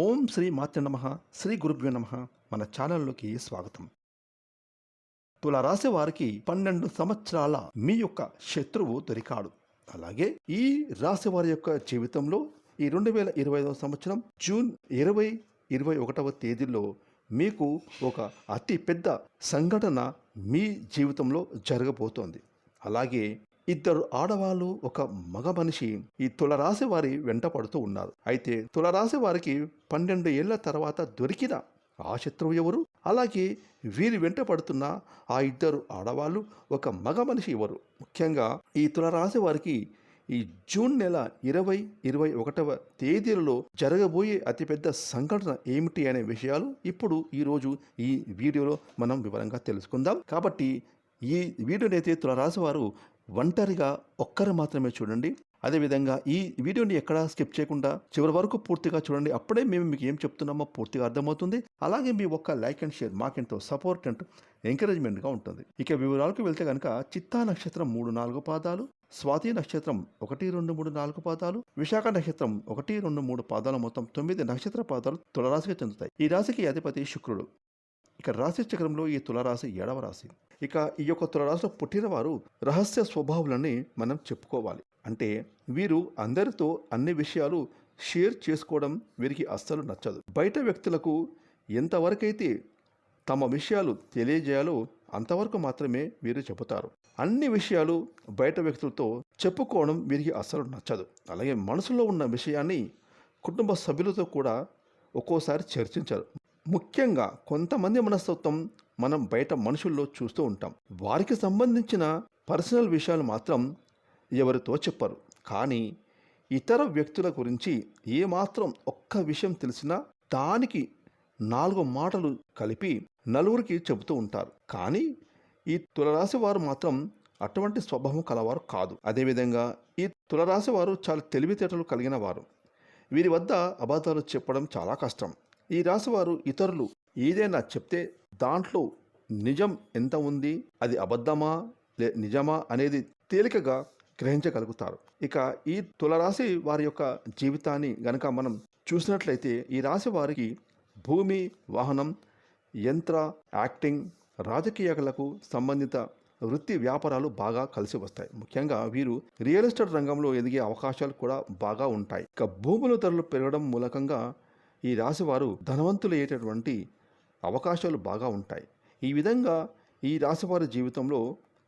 ఓం శ్రీ మాత్రే నమః. శ్రీ గురుభ్యో నమః. మన ఛానల్లోకి స్వాగతం. తులారాశి వారికి 12 సంవత్సరాల మీ యొక్క శత్రువు దొరికాడు. అలాగే ఈ రాశి వారి యొక్క జీవితంలో ఈ 2025 సంవత్సరం జూన్ 20, 21వ తేదీలో మీకు ఒక అతి పెద్ద సంఘటన మీ జీవితంలో జరగబోతోంది. అలాగే ఇద్దరు ఆడవాళ్ళు ఒక మగ మనిషి ఈ తులరాశి వారి వెంట పడుతూ ఉన్నారు. అయితే తులరాశి వారికి 12 ఏళ్ల తర్వాత దొరికిన ఆ శత్రువు ఎవరు? అలాగే వీరి వెంట పడుతున్న ఆ ఇద్దరు ఆడవాళ్ళు ఒక మగ మనిషి ఎవరు? ముఖ్యంగా ఈ తులరాశి వారికి ఈ జూన్ నెల 20, 21వ తేదీలలో జరగబోయే అతిపెద్ద సంఘటన ఏమిటి అనే విషయాలు ఇప్పుడు ఈరోజు ఈ వీడియోలో మనం వివరంగా తెలుసుకుందాం. కాబట్టి ఈ వీడియోనైతే తులరాశి వారు ఒంటరిగా ఒక్కరు మాత్రమే చూడండి. అదేవిధంగా ఈ వీడియోని ఎక్కడా స్కిప్ చేయకుండా చివరి వరకు పూర్తిగా చూడండి. అప్పుడే మేము మీకు ఏం చెప్తున్నామో పూర్తిగా అర్థమవుతుంది. అలాగే మీ ఒక్క లైక్ అండ్ షేర్ మాకెంతో సపోర్ట్ అండ్ ఎంకరేజ్మెంట్గా ఉంటుంది. ఇక వివరాలకు వెళ్తే కనుక చిత్తా నక్షత్రం 3, 4 పాదాలు, స్వాతి నక్షత్రం 1, 2, 3, 4 పాదాలు, విశాఖ నక్షత్రం 1, 2, 3 పాదాలు, మొత్తం 9 నక్షత్ర పాదాలు తులరాశికి చెందుతాయి. ఈ రాశికి అధిపతి శుక్రుడు. ఇక రాశి చక్రంలో ఈ తులరాశి 7వ రాశి. ఇక ఈ యొక్క తులరాశిలో పుట్టిన వారు రహస్య స్వభావాలని మనం చెప్పుకోవాలి. అంటే వీరు అందరితో అన్ని విషయాలు షేర్ చేసుకోవడం వీరికి అస్సలు నచ్చదు. బయట వ్యక్తులకు ఎంతవరకైతే తమ విషయాలు తెలియజేయాలో అంతవరకు మాత్రమే వీరు చెబుతారు. అన్ని విషయాలు బయట వ్యక్తులతో చెప్పుకోవడం వీరికి అస్సలు నచ్చదు. అలాగే మనసులో ఉన్న విషయాన్ని కుటుంబ సభ్యులతో కూడా ఒక్కోసారి చర్చించరు. ముఖ్యంగా కొంతమంది మనస్తత్వం మనం బయట మనుషుల్లో చూస్తూ ఉంటాం. వారికి సంబంధించిన పర్సనల్ విషయాలు మాత్రం ఎవరితో చెప్పరు. కానీ ఇతర వ్యక్తుల గురించి ఏమాత్రం ఒక్క విషయం తెలిసినా దానికి 4 మాటలు కలిపి నలుగురికి చెబుతూ ఉంటారు. కానీ ఈ తులరాశి వారు మాత్రం అటువంటి స్వభావం కలవారు కాదు. అదేవిధంగా ఈ తులరాశి వారు చాలా తెలివితేటలు కలిగిన వారు. వీరి వద్ద అబద్ధాలు చెప్పడం చాలా కష్టం. ఈ రాశివారు ఇతరులు ఏదైనా చెప్తే దాంట్లో నిజం ఎంత ఉంది, అది అబద్ధమా నిజమా అనేది తేలికగా గ్రహించగలుగుతారు. ఇక ఈ తులరాశి వారి యొక్క జీవితాన్ని గనక మనం చూసినట్లయితే ఈ రాశి వారికి భూమి, వాహనం, యంత్ర, యాక్టింగ్, రాజకీయాలకు సంబంధిత వృత్తి వ్యాపారాలు బాగా కలిసి వస్తాయి. ముఖ్యంగా వీరు రియల్ ఎస్టేట్ రంగంలో ఎదిగే అవకాశాలు కూడా బాగా ఉంటాయి. ఇక భూముల ధరలు పెరగడం మూలకంగా ఈ రాశివారు ధనవంతులయ్యేటటువంటి అవకాశాలు బాగా ఉంటాయి. ఈ విధంగా ఈ రాశివారి జీవితంలో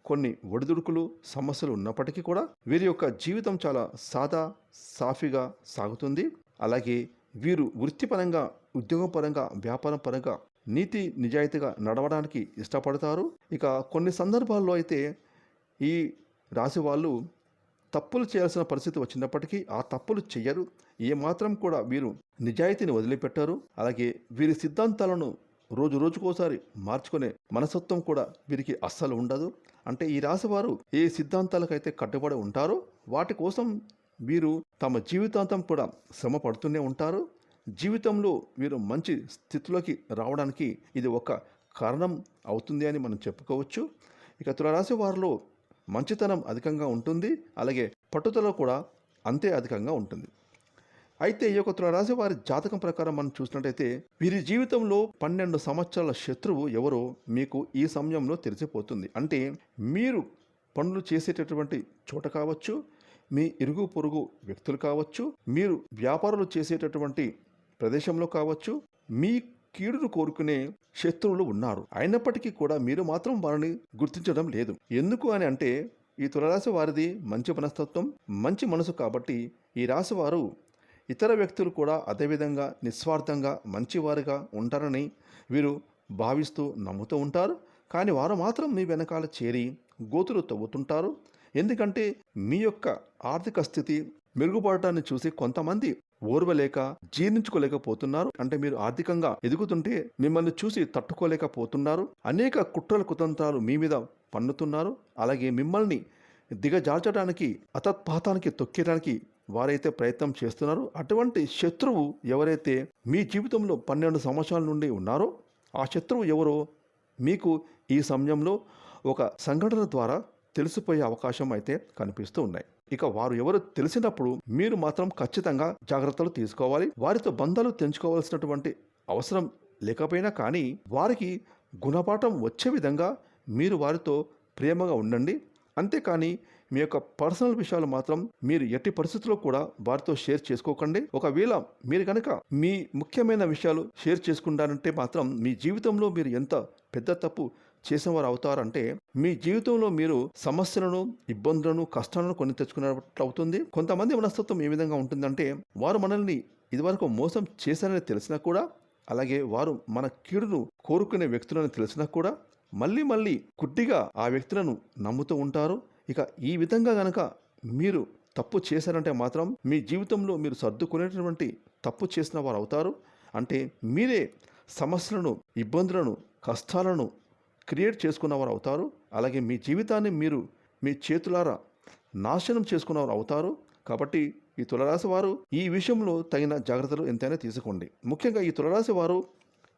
కొన్ని ఒడిదుడుకులు, సమస్యలు ఉన్నప్పటికీ కూడా వీరి యొక్క జీవితం చాలా సాఫీగా సాగుతుంది. అలాగే వీరు వృత్తిపరంగా, ఉద్యోగపరంగా, వ్యాపారం పరంగా నీతి నిజాయితీగా నడవడానికి ఇష్టపడతారు. ఇక కొన్ని సందర్భాల్లో అయితే ఈ రాశి వాళ్ళు తప్పులు చేయాల్సిన పరిస్థితి వచ్చినప్పటికీ ఆ తప్పులు చెయ్యరు. ఏమాత్రం కూడా వీరు నిజాయితీని వదిలిపెట్టారు. అలాగే వీరి సిద్ధాంతాలను రోజుకోసారి మార్చుకునే మనస్తత్వం కూడా వీరికి అస్సలు ఉండదు. అంటే ఈ రాశివారు ఏ సిద్ధాంతాలకైతే కట్టుబడి ఉంటారో వాటి కోసం వీరు తమ జీవితాంతం కూడా శ్రమ పడుతూనే ఉంటారు. జీవితంలో వీరు మంచి స్థితిలోకి రావడానికి ఇది ఒక కారణం అవుతుంది అని మనం చెప్పుకోవచ్చు. ఇక తులారాశి వారిలో మంచితనం అధికంగా ఉంటుంది. అలాగే పట్టుదల కూడా అంతే అధికంగా ఉంటుంది. అయితే ఈ యొక్క తులారాశి వారి జాతకం ప్రకారం మనం చూసినట్టయితే వీరి జీవితంలో 12 సంవత్సరాల శత్రువు ఎవరో మీకు ఈ సమయంలో తెలిసిపోతుంది. అంటే మీరు పనులు చేసేటటువంటి చోట కావచ్చు, మీ ఇరుగు పొరుగు వ్యక్తులు కావచ్చు, మీరు వ్యాపారాలు చేసేటటువంటి ప్రదేశంలో కావచ్చు, మీ కీడును కోరుకునే శత్రువులు ఉన్నారు. అయినప్పటికీ కూడా మీరు మాత్రం వారిని గుర్తించడం లేదు. ఎందుకు అని అంటే ఈ తులరాశి వారిది మంచి మనస్తత్వం, మంచి మనసు. కాబట్టి ఈ రాశి వారు ఇతర వ్యక్తులు కూడా అదేవిధంగా నిస్వార్థంగా మంచివారుగా ఉంటారని వీరు భావిస్తూ నమ్ముతూ ఉంటారు. కానీ వారు మాత్రం మీ వెనకాల చేరి గోతులు తవ్వుతుంటారు. ఎందుకంటే మీ యొక్క ఆర్థిక స్థితి మెరుగుపడటాన్ని చూసి కొంతమంది ఓర్వలేక జీర్ణించుకోలేకపోతున్నారు. అంటే మీరు ఆర్థికంగా ఎదుగుతుంటే మిమ్మల్ని చూసి తట్టుకోలేకపోతున్నారు. అనేక కుట్రల కుతంత్రాలు మీ మీద పన్నుతున్నారు. అలాగే మిమ్మల్ని దిగజార్చడానికి, అతత్పాతానికి తొక్కేయడానికి వారైతే ప్రయత్నం చేస్తున్నారు. అటువంటి శత్రువు ఎవరైతే మీ జీవితంలో 12 సంవత్సరాల నుండి ఉన్నారో ఆ శత్రువు ఎవరో మీకు ఈ సమయంలో ఒక సంఘటన ద్వారా తెలిసిపోయే అవకాశం అయితే కనిపిస్తూ ఉన్నాయి. ఇక వారు ఎవరు తెలిసినప్పుడు మీరు మాత్రం ఖచ్చితంగా జాగ్రత్తలు తీసుకోవాలి. వారితో బంధాలు తెంచుకోవాల్సినటువంటి అవసరం లేకపోయినా కానీ వారికి గుణపాఠం వచ్చే విధంగా మీరు వారితో ప్రేమగా ఉండండి. అంతేకాని మీ యొక్క పర్సనల్ విషయాలు మాత్రం మీరు ఎట్టి పరిస్థితుల్లో కూడా వారితో షేర్ చేసుకోకండి. ఒకవేళ మీరు కనుక మీ ముఖ్యమైన విషయాలు షేర్ చేసుకుంటారంటే మాత్రం మీ జీవితంలో మీరు ఎంత పెద్ద తప్పు చేసిన వారు అవుతారంటే మీ జీవితంలో మీరు సమస్యలను, ఇబ్బందులను, కష్టాలను కొని తెచ్చుకున్నట్లు అవుతుంది. కొంతమంది మనస్తత్వం ఏ విధంగా ఉంటుందంటే వారు మనల్ని ఇదివరకు మోసం చేశారని తెలిసినా కూడా, అలాగే వారు మన కీడును కోరుకునే వ్యక్తులని తెలిసినా కూడా మళ్ళీ మళ్ళీ గుడ్డిగా ఆ వ్యక్తులను నమ్ముతూ ఉంటారు. ఇక ఈ విధంగా గనక మీరు తప్పు చేశారంటే మాత్రం మీ జీవితంలో మీరు సర్దుకునేటటువంటి తప్పు చేసిన వారు అవుతారు. అంటే మీరే సమస్యలను, ఇబ్బందులను, కష్టాలను క్రియేట్ చేసుకున్నవారు అవుతారు. అలాగే మీ జీవితాన్ని మీరు మీ చేతులారా నాశనం చేసుకున్నవారు అవుతారు. కాబట్టి ఈ తులరాశి వారు ఈ విషయంలో తగిన జాగ్రత్తలు ఎంతైనా తీసుకోండి. ముఖ్యంగా ఈ తులరాశి వారు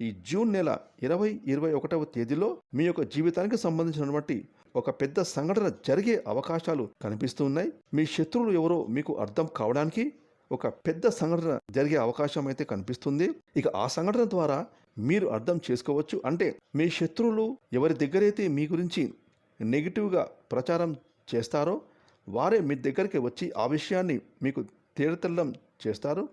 ఈ జూన్ నెల 21వ తేదీలో మీ యొక్క జీవితానికి సంబంధించినటువంటి ఒక పెద్ద సంఘటన జరిగే అవకాశాలు కనిపిస్తూ ఉన్నాయి. మీ శత్రువులు ఎవరో మీకు అర్థం కావడానికి ఒక పెద్ద సంఘటన జరిగే అవకాశం అయితే కనిపిస్తుంది. ఇక ఆ సంఘటన ద్వారా మీరు అర్థం చేసుకోవచ్చు. అంటే మీ శత్రువులు ఎవరి దగ్గరైతే మీ గురించి నెగిటివ్గా ప్రచారం చేస్తారో వారే మీ దగ్గరికి వచ్చి ఆ విషయాన్ని మీకు తేటతెల్లం చేస్తారు.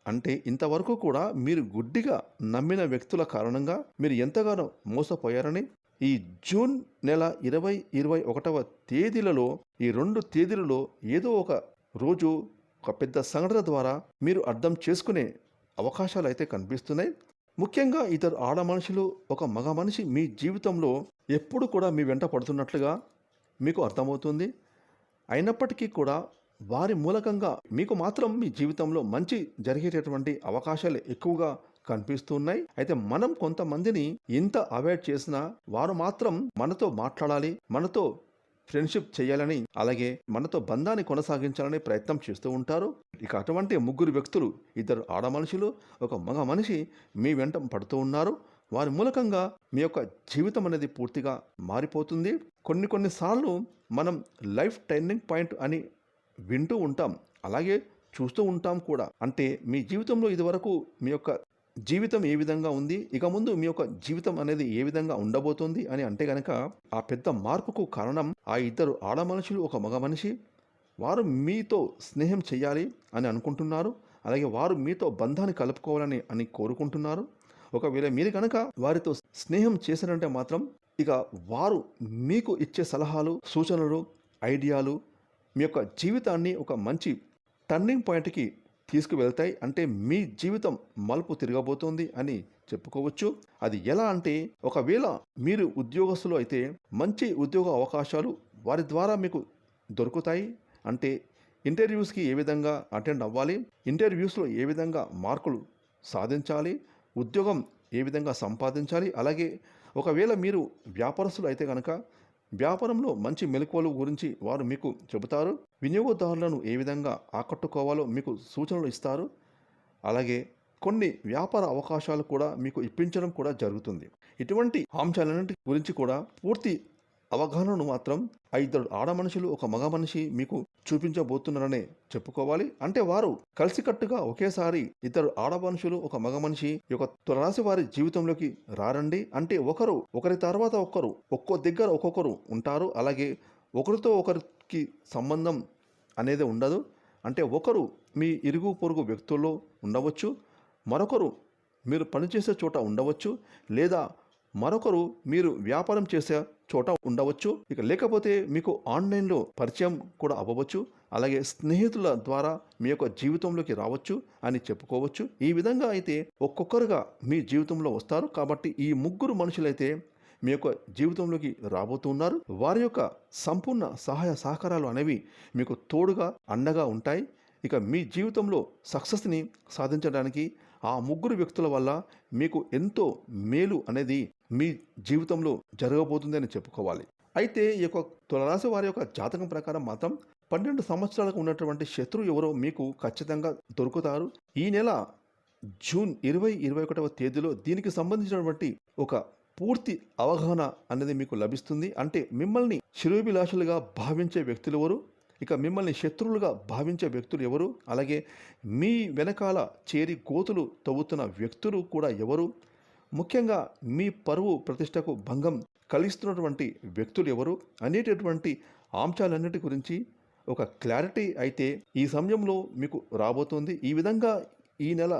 అంటే ఇంతవరకు కూడా మీరు గుడ్డిగా నమ్మిన వ్యక్తుల కారణంగా మీరు ఎంతగానో మోసపోయారని ఈ జూన్ నెల 21వ తేదీలలో ఈ 2 తేదీలలో ఏదో ఒక రోజు ఒక పెద్ద సంఘటన ద్వారా మీరు అర్థం చేసుకునే అవకాశాలు అయితే కనిపిస్తున్నాయి. ముఖ్యంగా ఇద్దరు ఆడ మనుషులు, ఒక మగ మనిషి మీ జీవితంలో ఎప్పుడు కూడా మీ వెంట పడుతున్నట్లుగా మీకు అర్థమవుతుంది. అయినప్పటికీ కూడా వారి మూలకంగా మీకు మాత్రం మీ జీవితంలో మంచి జరిగేటటువంటి అవకాశాలు ఎక్కువగా కనిపిస్తున్నాయి. అయితే మనం కొంతమందిని ఇంత అవాయిడ్ చేసినా వారు మాత్రం మనతో మాట్లాడాలి, మనతో ఫ్రెండ్షిప్ చేయాలని, అలాగే మనతో బంధాన్ని కొనసాగించాలని ప్రయత్నం చేస్తూ ఉంటారు. ఇక అటువంటి 3 వ్యక్తులు, 2 ఆడ మనుషులు, ఒక మగ మనిషి మీ వెంట పడుతూ ఉన్నారు. వారి మూలకంగా మీ యొక్క జీవితం అనేది పూర్తిగా మారిపోతుంది. కొన్నిసార్లు మనం లైఫ్ టర్నింగ్ పాయింట్ అని వింటూ ఉంటాం, అలాగే చూస్తూ ఉంటాం కూడా. అంటే మీ జీవితంలో ఇదివరకు మీ యొక్క జీవితం ఏ విధంగా ఉంది, ఇక ముందు మీ యొక్క జీవితం అనేది ఏ విధంగా ఉండబోతుంది అని అంటే గనక ఆ పెద్ద మార్పుకు కారణం ఆ 2 ఆడ మనుషులు, ఒక మగ మనిషి. వారు మీతో స్నేహం చేయాలి అని అనుకుంటున్నారు. అలాగే వారు మీతో బంధాన్ని కలుపుకోవాలని కోరుకుంటున్నారు. ఒకవేళ మీరు కనుక వారితో స్నేహం చేశారంటే మాత్రం ఇక వారు మీకు ఇచ్చే సలహాలు, సూచనలు, ఐడియాలు మీ యొక్క జీవితాన్ని ఒక మంచి టర్నింగ్ పాయింట్కి తీసుకువెళ్తాయి. అంటే మీ జీవితం మలుపు తిరగబోతోంది అని చెప్పుకోవచ్చు. అది ఎలా అంటే, ఒకవేళ మీరు ఉద్యోగస్తులు అయితే మంచి ఉద్యోగ అవకాశాలు వారి ద్వారా మీకు దొరుకుతాయి. అంటే ఇంటర్వ్యూస్కి ఏ విధంగా అటెండ్ అవ్వాలి, ఇంటర్వ్యూస్లో ఏ విధంగా మార్కులు సాధించాలి, ఉద్యోగం ఏ విధంగా సంపాదించాలి. అలాగే ఒకవేళ మీరు వ్యాపారస్తులు అయితే కనుక వ్యాపారంలో మంచి మెలకువలు గురించి వారు మీకు చెబుతారు. వినియోగదారులను ఏ విధంగా ఆకట్టుకోవాలో మీకు సూచనలు ఇస్తారు. అలాగే కొన్ని వ్యాపార అవకాశాలు కూడా మీకు ఇప్పించడం కూడా జరుగుతుంది. ఇటువంటి అంశాలన్నింటి గురించి కూడా పూర్తి అవగాహనను మాత్రం 2 ఆడ మనుషులు, ఒక మగ మనిషి మీకు చూపించబోతున్నారనే చెప్పుకోవాలి. అంటే వారు కలిసికట్టుగా ఒకేసారి 2 ఆడ మనుషులు, ఒక మగ మనిషి యొక్క తులరాశి వారి జీవితంలోకి రారండి. అంటే ఒకరి తర్వాత ఒకరు ఒక్కో దగ్గర ఒక్కొక్కరు ఉంటారు. అలాగే ఒకరితో ఒకరికి సంబంధం అనేది ఉండదు. అంటే ఒకరు మీ ఇరుగు పొరుగు వ్యక్తుల్లో ఉండవచ్చు, మరొకరు మీరు పనిచేసే చోట ఉండవచ్చు, లేదా మరొకరు మీరు వ్యాపారం చేసే చోట ఉండవచ్చు. ఇక లేకపోతే మీకు ఆన్లైన్లో పరిచయం కూడా అవ్వవచ్చు. అలాగే స్నేహితుల ద్వారా మీ యొక్క జీవితంలోకి రావచ్చు అని చెప్పుకోవచ్చు. ఈ విధంగా అయితే ఒక్కొక్కరుగా మీ జీవితంలో వస్తారు. కాబట్టి ఈ 3 మనుషులైతే మీ యొక్క జీవితంలోకి రాబోతున్నారు. వారి యొక్క సంపూర్ణ సహాయ సహకారాలు అనేవి మీకు తోడుగా, అండగా ఉంటాయి. ఇక మీ జీవితంలో సక్సెస్ని సాధించడానికి ఆ 3 వ్యక్తుల వల్ల మీకు ఎంతో మేలు అనేది మీ జీవితంలో జరగబోతుందని చెప్పుకోవాలి. అయితే ఈ యొక్క తులరాశి వారి యొక్క జాతకం ప్రకారం మాత్రం 12 సంవత్సరాలకు ఉన్నటువంటి శత్రువు ఎవరో మీకు ఖచ్చితంగా దొరుకుతారు. ఈ నెల జూన్ 21వ తేదీలో దీనికి సంబంధించినటువంటి ఒక పూర్తి అవగాహన అనేది మీకు లభిస్తుంది. అంటే మిమ్మల్ని శిరోభిలాషులుగా భావించే వ్యక్తులు ఎవరు, ఇక మిమ్మల్ని శత్రువులుగా భావించే వ్యక్తులు ఎవరు, అలాగే మీ వెనకాల చేరి గోతులు తవ్వుతున్న వ్యక్తులు కూడా ఎవరు, ముఖ్యంగా మీ పరువు ప్రతిష్టకు భంగం కలిగిస్తున్నటువంటి వ్యక్తులు ఎవరు అనేటటువంటి అంశాలన్నిటి గురించి ఒక క్లారిటీ అయితే ఈ సమయంలో మీకు రాబోతుంది. ఈ విధంగా ఈ నెల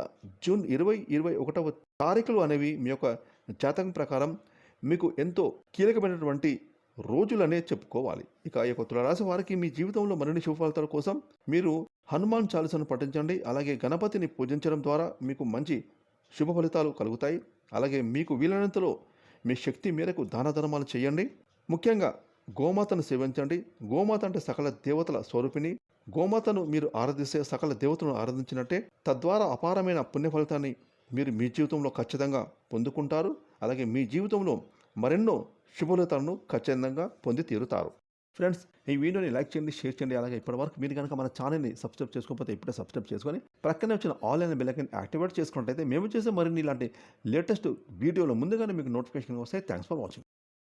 జూన్ 21వ తారీఖులు అనేవి మీ యొక్క జాతకం ప్రకారం మీకు ఎంతో కీలకమైనటువంటి రోజులనే చెప్పుకోవాలి. ఇక ఈ యొక్క తులారాశి వారికి మీ జీవితంలో మరిన్ని శుభ ఫలితాల కోసం మీరు హనుమాన్ చాలీసాను పఠించండి. అలాగే గణపతిని పూజించడం ద్వారా మీకు మంచి శుభ ఫలితాలు కలుగుతాయి. అలాగే మీకు వీలైనంతలో మీ శక్తి మేరకు దాన ధర్మాలు చేయండి. ముఖ్యంగా గోమాతను సేవించండి. గోమాత అంటే సకల దేవతల స్వరూపిణి. గోమాతను మీరు ఆరాధిస్తే సకల దేవతలను ఆరాధించినట్టే. తద్వారా అపారమైన పుణ్య ఫలితాన్ని మీరు మీ జీవితంలో ఖచ్చితంగా పొందుకుంటారు. అలాగే మీ జీవితంలో మరెన్నో శుభ ఫలితాలను ఖచ్చితంగా పొంది తీరుతారు. ఫ్రెండ్స్, ఈ వీడియోని లైక్ చేయండి, షేర్ చేయండి. అలాగే ఇప్పటివరకు మీరు కనుక మన ఛానల్ని సబ్స్క్రైబ్ చేసుకోకపోతే ఇప్పుడే సబ్స్క్రైబ్ చేసుకొని ప్రక్కనే వచ్చిన ఆల్ అయిన బెల్ ఐకాన్ యాక్టివేట్ చేసుకున్నట్టయితే మేము చేసే మరిన్ని ఇలాంటి లేటెస్ట్ వీడియోలు ముందుగానే మీకు నోటిఫికేషన్ వస్తాయి. Thanks for watching.